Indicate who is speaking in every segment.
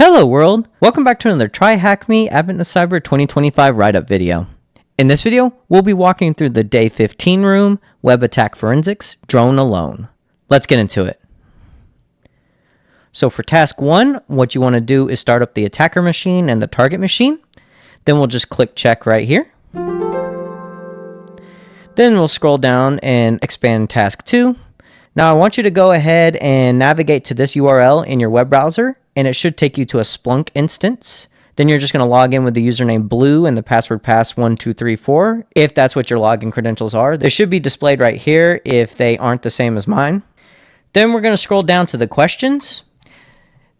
Speaker 1: Hello world! Welcome back to another TryHackMe Advent of Cyber 2025 write-up video. In this video, we'll be walking through the Day 15 room, Web Attack Forensics, Drone Alone. Let's get into it. So for task 1, what you want to do is start up the attacker machine and the target machine. Then we'll just click check right here. Then we'll scroll down and expand task 2. Now I want you to go ahead and navigate to this URL in your web browser, and it should take you to a Splunk instance. Then you're just going to log in with the username blue and the password pass1234 if that's what your login credentials are. They should be displayed right here if they aren't the same as mine. Then we're going to scroll down to the questions.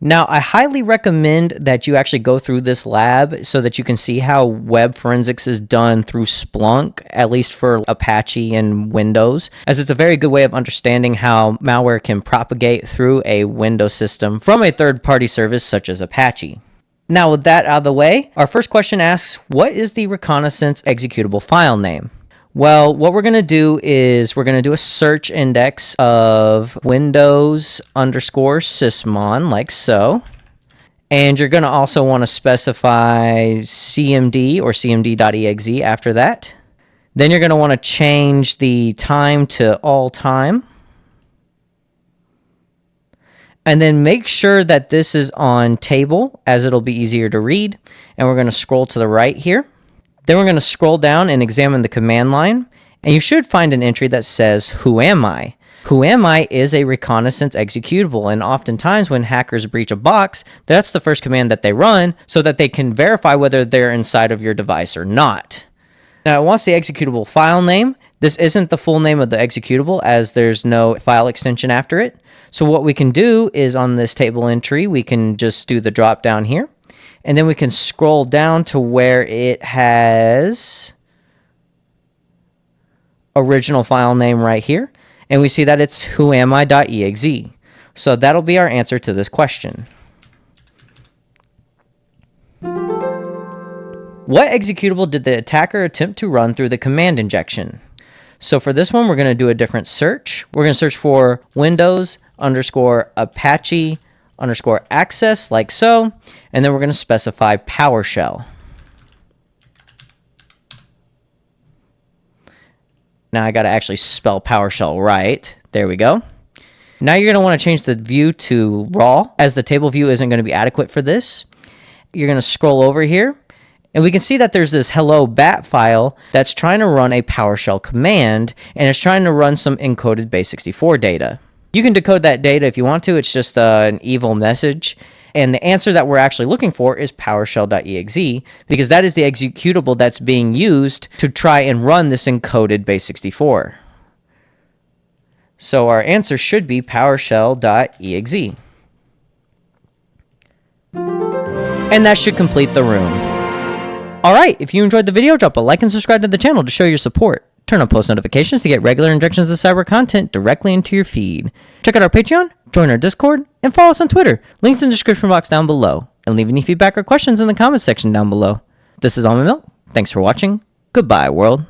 Speaker 1: Now, I highly recommend that you actually go through this lab so that you can see how web forensics is done through Splunk, at least for Apache and Windows, as it's a very good way of understanding how malware can propagate through a Windows system from a third-party service such as Apache. Now, with that out of the way, our first question asks, what is the reconnaissance executable file name? Well, what we're going to do is we're going to do a search index of Windows_sysmon, like so. And you're going to also want to specify cmd or cmd.exe after that. Then you're going to want to change the time to all time. And then make sure that this is on table, as it'll be easier to read. And we're going to scroll to the right here. Then we're going to scroll down and examine the command line, and you should find an entry that says, Who am I? Who am I is a reconnaissance executable, and oftentimes when hackers breach a box, that's the first command that they run so that they can verify whether they're inside of your device or not. Now, it wants the executable file name. This isn't the full name of the executable, as there's no file extension after it. So what we can do is on this table entry, we can just do the drop down here. And then we can scroll down to where it has original file name right here. And we see that it's whoami.exe. So that'll be our answer to this question. What executable did the attacker attempt to run through the command injection? So for this one, we're going to do a different search. We're going to search for Windows_Apache_access, like so, and then we're going to specify PowerShell. Now I got to actually spell PowerShell right. There we go. Now you're going to want to change the view to raw, as the table view isn't going to be adequate for this. You're going to scroll over here, and we can see that there's this hello bat file that's trying to run a PowerShell command, and it's trying to run some encoded base64 data. You can decode that data if you want to. It's just an evil message. And the answer that we're actually looking for is PowerShell.exe, because that is the executable that's being used to try and run this encoded base64. So our answer should be PowerShell.exe. And that should complete the room. Alright, if you enjoyed the video, drop a like and subscribe to the channel to show your support. Turn on post notifications to get regular injections of cyber content directly into your feed. Check out our Patreon, join our Discord, and follow us on Twitter. Links in the description box down below. And leave any feedback or questions in the comments section down below. This is Almond Milk. Thanks for watching. Goodbye, world.